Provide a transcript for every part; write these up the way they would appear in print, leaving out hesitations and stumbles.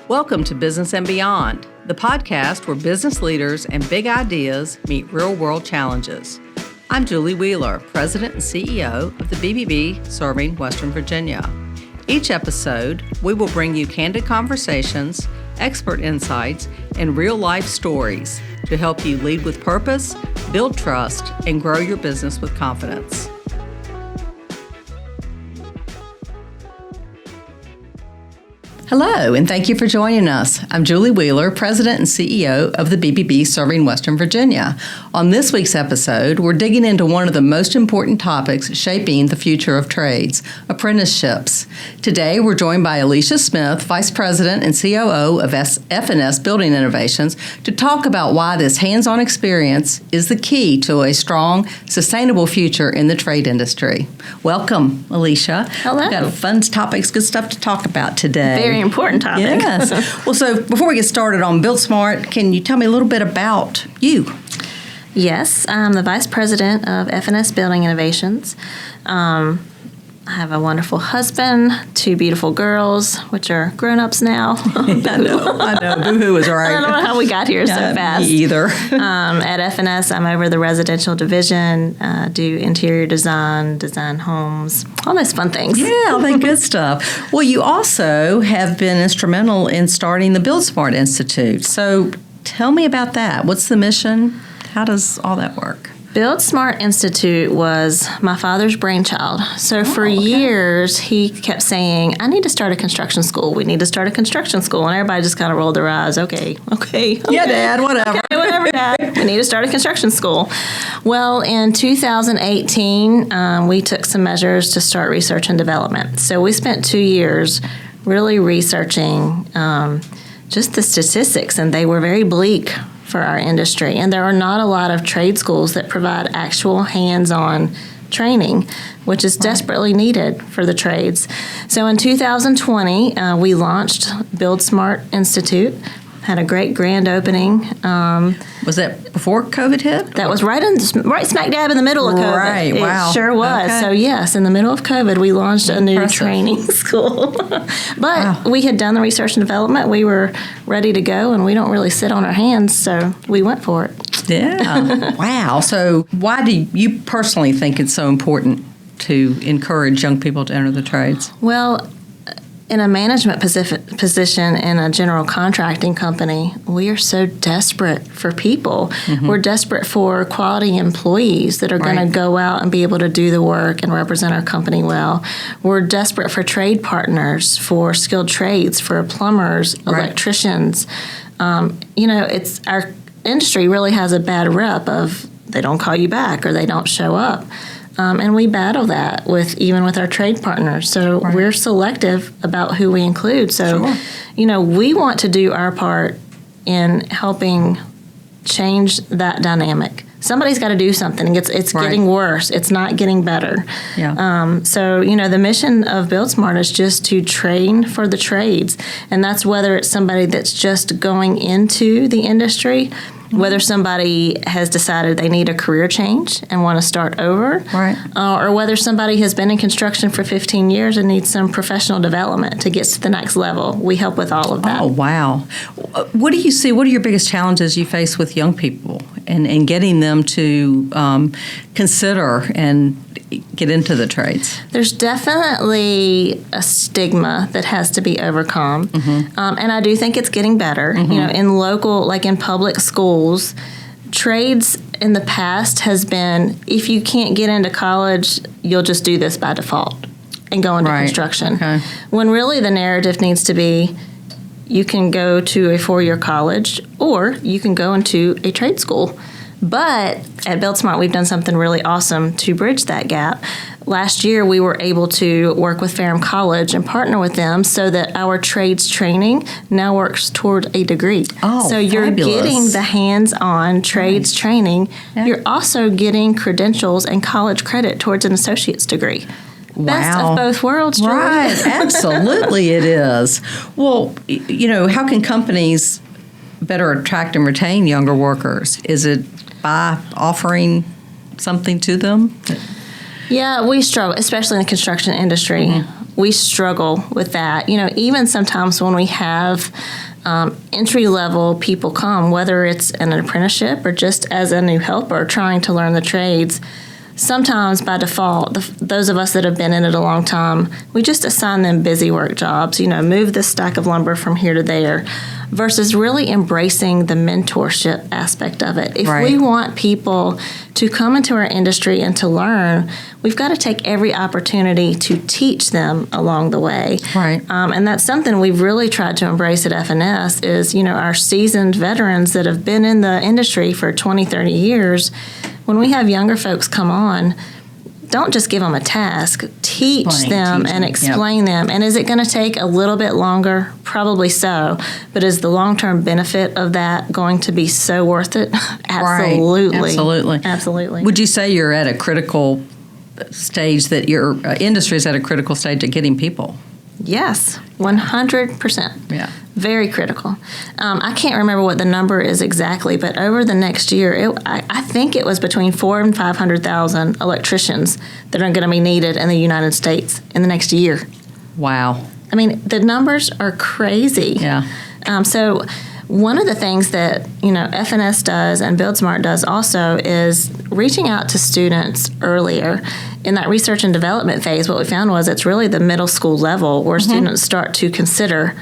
Welcome to Business and Beyond, the podcast where business leaders and big ideas meet real-world challenges. I'm Julie Wheeler, President and CEO of the BBB Serving Western Virginia. Each episode, we will bring you candid conversations, expert insights, and real-life stories to help you lead with purpose, build trust, and grow your business with confidence. Hello, and thank you for joining us. I'm Julie Wheeler, President and CEO of the BBB Serving Western Virginia. On this week's episode, we're digging into one of the most important topics shaping the future of trades, apprenticeships. Today, we're joined by Alicia Smith, Vice President and COO of F&S Building Innovations, to talk about why this hands-on experience is the key to a strong, sustainable future in the trade industry. Welcome, Alicia. Hello. We've got fun topics, good stuff to talk about today. Very important topic. Yes. Well, so before we get started on Build Smart, can you tell me a little bit about you? Yes, I'm the Vice President of F&S Building Innovations. I have a wonderful husband, two beautiful girls, which are grown-ups now. I know. Boo-hoo is right. I don't know how we got here so fast. Me either. At F&S, I'm over the residential division, do interior design homes, all those fun things. Yeah, all that good stuff. Well, you also have been instrumental in starting the Build Smart Institute. So tell me about that. What's the mission? How does all that work? Build Smart Institute was my father's brainchild. So for years, he kept saying, I need to start a construction school. We need to start a construction school. And everybody just kind of rolled their eyes. Okay. Yeah, Dad, whatever. Okay, whatever, Dad. We need to start a construction school. Well, in 2018, we took some measures to start research and development. So we spent 2 years really researching just the statistics, and they were very bleak for our industry. And there are not a lot of trade schools that provide actual hands-on training, which is desperately needed for the trades. So in 2020, we launched Build Smart Institute, had a great grand opening. Was that before COVID hit? That was right smack dab in the middle of COVID. Right, wow. It sure was. Okay. So yes, in the middle of COVID, we launched a new training school. But we had done the research and development. We were ready to go, and we don't really sit on our hands, so we went for it. Yeah. Wow. So why do you personally think it's so important to encourage young people to enter the trades? Well, in a management position in a general contracting company, we are so desperate for people. Mm-hmm. We're desperate for quality employees that are going to go out and be able to do the work and represent our company well. We're desperate for trade partners, for skilled trades, for plumbers, electricians. It's our industry really has a bad rep of they don't call you back or they don't show up. And we battle that even with our trade partners. So we're selective about who we include. So, we want to do our part in helping change that dynamic. Somebody's got to do something. It's getting worse. It's not getting better. Yeah. So, the mission of Build Smart is just to train for the trades. And that's whether it's somebody that's just going into the industry, whether somebody has decided they need a career change and want to start over, or whether somebody has been in construction for 15 years and needs some professional development to get to the next level. We help with all of that. Oh, wow. What do you see? What are your biggest challenges you face with young people and getting them to consider and get into the trades? There's definitely a stigma that has to be overcome. Mm-hmm. And I do think it's getting better. Mm-hmm. In public schools, trades in the past has been, if you can't get into college, you'll just do this by default and go into construction. Okay. When really the narrative needs to be, you can go to a 4-year college or you can go into a trade school. But at Build Smart, we've done something really awesome to bridge that gap. Last year, we were able to work with Ferrum College and partner with them so that our trades training now works toward a degree. Oh, so you're fabulous. Getting the hands-on trades training. Yeah. You're also getting credentials and college credit towards an associate's degree. Wow. Best of both worlds, Drew. Right, absolutely it is. Well, how can companies better attract and retain younger workers? Is it by offering something to them? Yeah, we struggle, especially in the construction industry. Mm-hmm. we struggle with that. Even sometimes when we have entry-level people come, whether it's in an apprenticeship or just as a new helper trying to learn the trades, sometimes by default, those of us that have been in it a long time, we just assign them busy work jobs, move this stack of lumber from here to there, versus really embracing the mentorship aspect of it. If we want people to come into our industry and to learn, we've got to take every opportunity to teach them along the way. Right. And that's something we've really tried to embrace at FNS is, our seasoned veterans that have been in the industry for 20, 30 years. When we have younger folks come on, don't just give them a task. Teach them and explain them. And is it going to take a little bit longer? Probably so. But is the long-term benefit of that going to be so worth it? Absolutely. Right. Absolutely. Absolutely. Would you say you're at a critical stage, that your industry is at a critical stage at getting people? Yes, 100%. Yeah. Very critical. I can't remember what the number is exactly, but over the next year, I think it was between 400,000 and 500,000 electricians that are going to be needed in the United States in the next year. Wow. I mean, the numbers are crazy. Yeah. So one of the things that, FNS does and BuildSmart does also is reaching out to students earlier. In that research and development phase, what we found was it's really the middle school level where students start to consider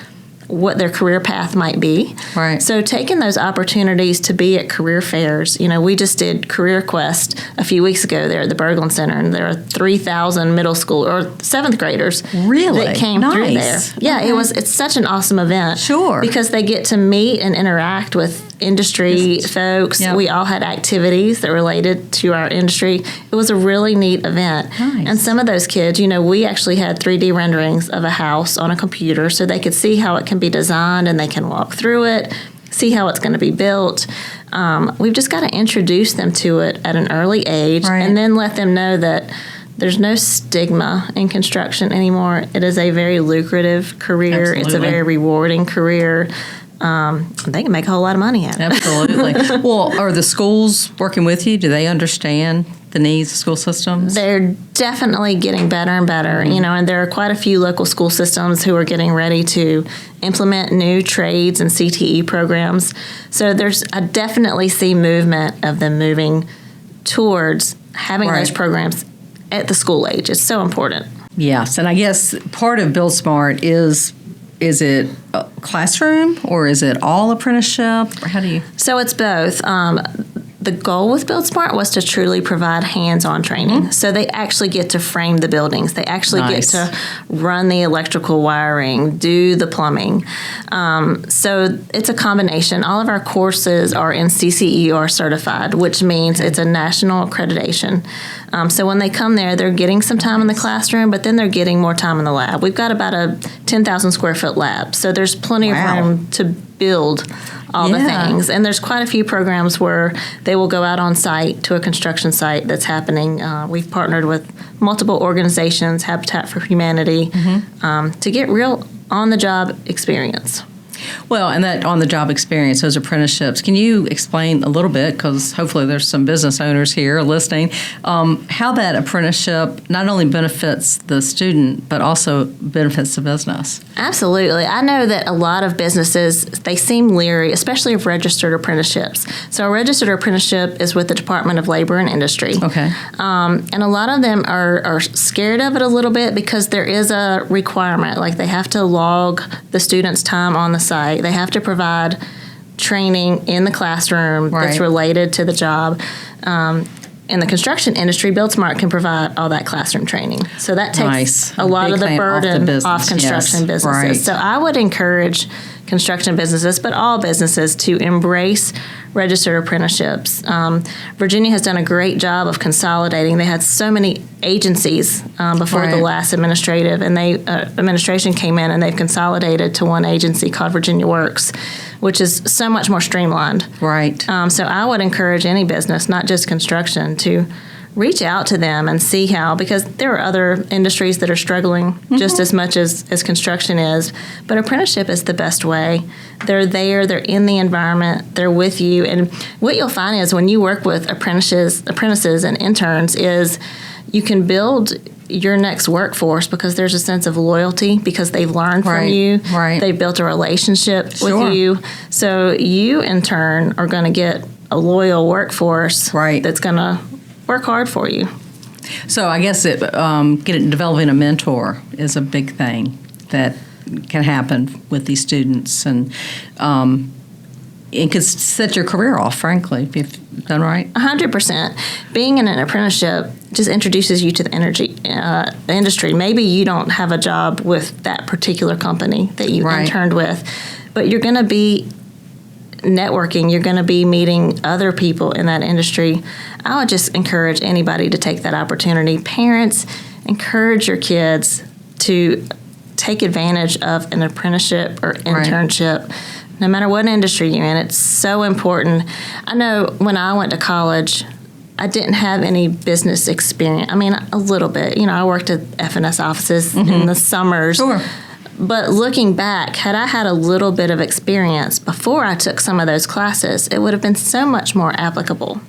what their career path might be. Right. So taking those opportunities to be at career fairs, we just did Career Quest a few weeks ago there at the Berglund Center, and there are 3,000 middle school or seventh graders that came through there. Yeah, it's such an awesome event. Sure. Because they get to meet and interact with industry folks. Yep. We all had activities that related to our industry. It was a really neat event. Nice. And some of those kids, we actually had 3D renderings of a house on a computer so they could see how it can be designed and they can walk through it, see how it's going to be built. We've just got to introduce them to it at an early age and then let them know that there's no stigma in construction anymore. It is a very lucrative career. Absolutely. It's a very rewarding career. They can make a whole lot of money at it. Absolutely. Well, are the schools working with you? Do they understand the needs of school systems? They're definitely getting better and better, and there are quite a few local school systems who are getting ready to implement new trades and CTE programs. So I definitely see movement of them moving towards having those programs at the school age. It's so important. Yes, and I guess part of BuildSmart is it a classroom or is it all apprenticeship? Or how do you? So it's both. The goal with BuildSmart was to truly provide hands-on training. Mm-hmm. So they actually get to frame the buildings. They actually get to run the electrical wiring, do the plumbing. So it's a combination. All of our courses are in CCER certified, which means it's a national accreditation. So when they come there, they're getting some time in the classroom, but then they're getting more time in the lab. We've got about a 10,000 square foot lab, so there's plenty of room to build all the things. And there's quite a few programs where they will go out on site to a construction site that's happening. We've partnered with multiple organizations, Habitat for Humanity, to get real on-the-job experience. Well, and that on-the-job experience, those apprenticeships, can you explain a little bit, because hopefully there's some business owners here listening, how that apprenticeship not only benefits the student, but also benefits the business? Absolutely. I know that a lot of businesses, they seem leery, especially of registered apprenticeships. So a registered apprenticeship is with the Department of Labor and Industry. Okay. And a lot of them are scared of it a little bit because there is a requirement, like they have to log the student's time on the site. They have to provide training in the classroom that's related to the job. In the construction industry, BuildSmart can provide all that classroom training. So that takes a lot of the burden off construction businesses. Right. So I would encourage construction businesses, but all businesses, to embrace registered apprenticeships. Virginia has done a great job of consolidating. They had so many agencies before the last administration came in, and they've consolidated to one agency called Virginia Works, which is so much more streamlined. Right. So I would encourage any business, not just construction, to reach out to them and see how, because there are other industries that are struggling just as much as construction is, but apprenticeship is the best way. They're there, they're in the environment, they're with you, and what you'll find is when you work with apprentices and interns is you can build your next workforce because there's a sense of loyalty because they've learned from you. Right. They've built a relationship with you. So you, in turn, are going to get a loyal workforce that's going to work hard for you. So I guess developing a mentor is a big thing that can happen with these students, and it could set your career off, frankly, if you've done right. 100%. Being in an apprenticeship just introduces you to the industry. Maybe you don't have a job with that particular company that you interned with, but you're going to be networking. You're going to be meeting other people in that industry. I would just encourage anybody to take that opportunity. Parents, encourage your kids to take advantage of an apprenticeship or internship. No matter what industry you're in, it's so important. I know when I went to college, I didn't have any business experience. I mean, a little bit. I worked at F&S offices in the summers. Sure. But looking back, had I had a little bit of experience before I took some of those classes, it would have been so much more applicable.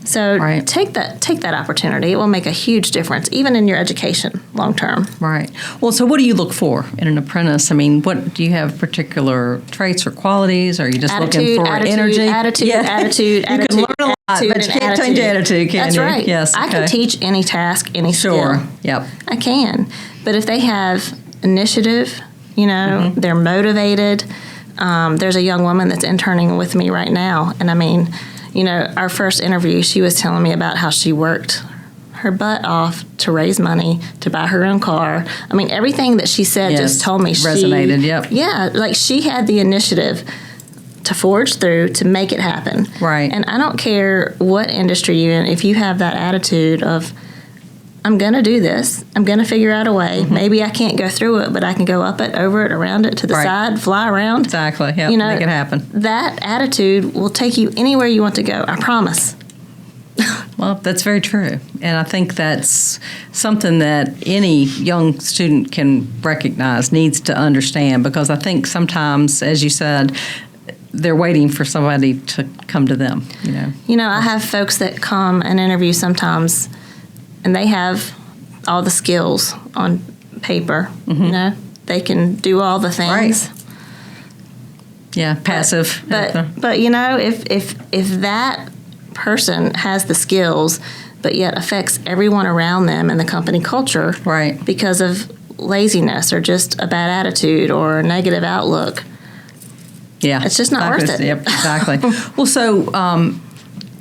So take that opportunity. It will make a huge difference, even in your education long term. Right. Well, so what do you look for in an apprentice? I mean, what do you have particular traits or qualities? Or are you just looking for energy? Attitude. You can learn a lot, but you can't change attitude, can you? That's right. Yes. I can teach any task, any skill. Yep. I can. But if they have initiative, they're motivated. There's a young woman that's interning with me right now, and I mean, our first interview, she was telling me about how she worked her butt off to raise money to buy her own car. I mean, everything that she said just told me resonated. Yep. Yeah, like she had the initiative to forge through to make it happen. Right. And I don't care what industry you're in, if you have that attitude of, I'm going to do this. I'm going to figure out a way. Maybe I can't go through it, but I can go up it, over it, around it, to the side, fly around. Exactly. Yep. Make it happen. That attitude will take you anywhere you want to go. I promise. Well, that's very true. And I think that's something that any young student can recognize, needs to understand, because I think sometimes, as you said, they're waiting for somebody to come to them. I have folks that come and interview sometimes, and they have all the skills on paper. They can do all the things. Right. Yeah, passive. But if that person has the skills, but yet affects everyone around them and the company culture, because of laziness or just a bad attitude or a negative outlook, it's just not worth it. Yep, exactly. Well, so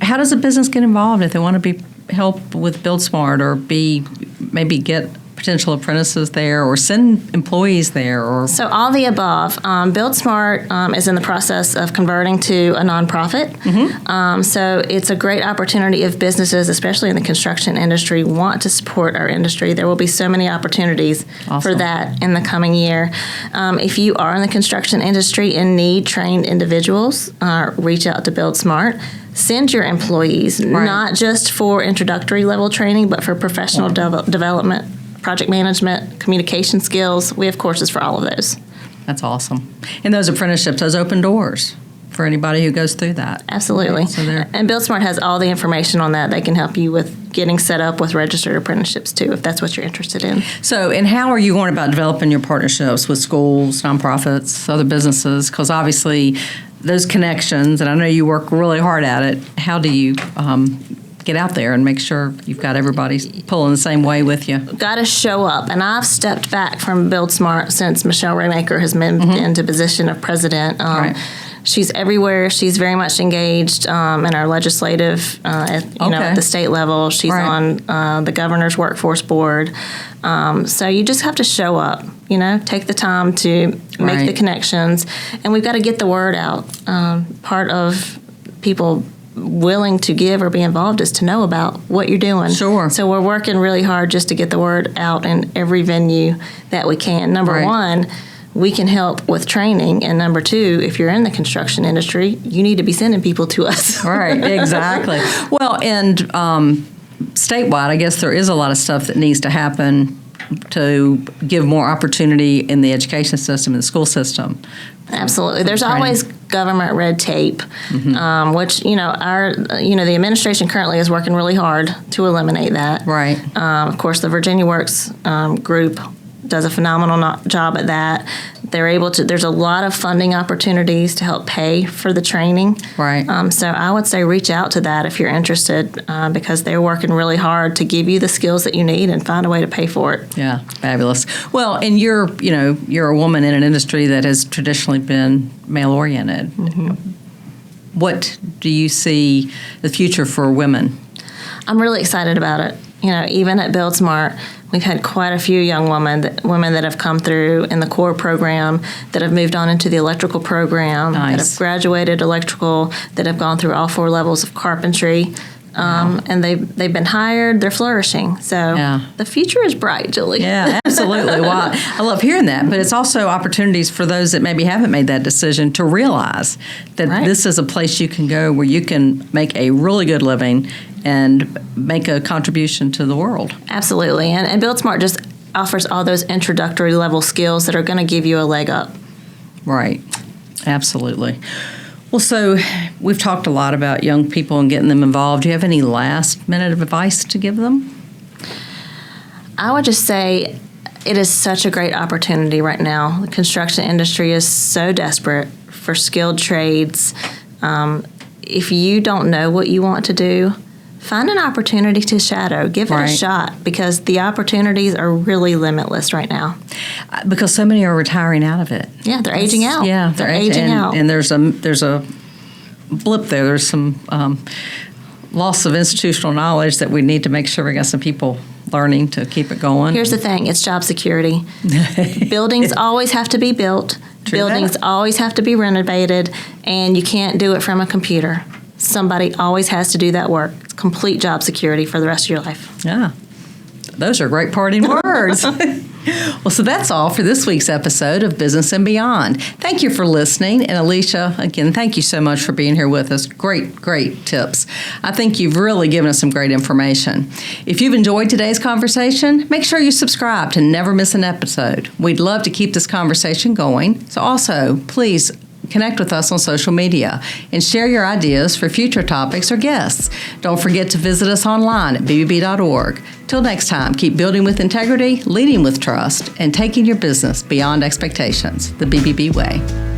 how does a business get involved if they want to help with Build Smart, or maybe get potential apprentices there, or send employees there? Or So all the above. Build Smart is in the process of converting to a nonprofit. So it's a great opportunity if businesses, especially in the construction industry, want to support our industry. There will be so many opportunities for that in the coming year. If you are in the construction industry and need trained individuals, reach out to Build Smart. Send your employees, not just for introductory level training, but for professional development, project management, communication skills. We have courses for all of those. That's awesome. And those apprenticeships, those open doors for anybody who goes through that. Absolutely. And Build Smart has all the information on that. They can help you with getting set up with registered apprenticeships too, if that's what you're interested in. So, and how are you going about developing your partnerships with schools, nonprofits, other businesses? Because obviously those connections, and I know you work really hard at it, how do you get out there and make sure you've got everybody pulling the same way with you? Got to show up. And I've stepped back from Build Smart since Michelle Raymaker has moved into position of president. She's everywhere. She's very much engaged in our legislative, at the state level. She's on the governor's workforce board. So you just have to show up, take the time to make the connections. And we've got to get the word out. Part of people willing to give or be involved is to know about what you're doing. Sure. So we're working really hard just to get the word out in every venue that we can. Number one, we can help with training. And number two, if you're in the construction industry, you need to be sending people to us. Right, exactly. Well, and statewide, I guess there is a lot of stuff that needs to happen to give more opportunity in the education system, in the school system. Absolutely. There's always government red tape, which, the administration currently is working really hard to eliminate that. Right. Of course, the Virginia Works group does a phenomenal job at that. They're able to, there's a lot of funding opportunities to help pay for the training. Right. So I would say reach out to that if you're interested, because they're working really hard to give you the skills that you need and find a way to pay for it. Yeah, fabulous. Well, and you're a woman in an industry that has traditionally been male-oriented. What do you see the future for women? I'm really excited about it. Even at Build Smart, we've had quite a few young women that have come through in the core program, that have moved on into the electrical program, that have graduated electrical, that have gone through all 4 levels of carpentry. And they've been hired. They're flourishing. So the future is bright, Julie. Yeah, absolutely. Well, I love hearing that. But it's also opportunities for those that maybe haven't made that decision to realize that this is a place you can go where you can make a really good living and make a contribution to the world. Absolutely. And Build Smart just offers all those introductory level skills that are going to give you a leg up. Right. Absolutely. Well, so we've talked a lot about young people and getting them involved. Do you have any last minute of advice to give them? I would just say it is such a great opportunity right now. The construction industry is so desperate for skilled trades. If you don't know what you want to do, find an opportunity to shadow. Give it a shot, because the opportunities are really limitless right now. Because so many are retiring out of it. Yeah, they're aging out. Yeah, they're aging out. And there's a blip there. There's some loss of institutional knowledge that we need to make sure we got some people learning to keep it going. Here's the thing. It's job security. Buildings always have to be built. Buildings always have to be renovated, and you can't do it from a computer. Somebody always has to do that work. It's complete job security for the rest of your life. Yeah. Those are great parting words. Well, so that's all for this week's episode of Business and Beyond. Thank you for listening. And Alicia, again, thank you so much for being here with us. Great tips. I think you've really given us some great information. If you've enjoyed today's conversation, make sure you subscribe to never miss an episode. We'd love to keep this conversation going. So also, please connect with us on social media and share your ideas for future topics or guests. Don't forget to visit us online at bbb.org. Till next time, keep building with integrity, leading with trust, and taking your business beyond expectations. The BBB way.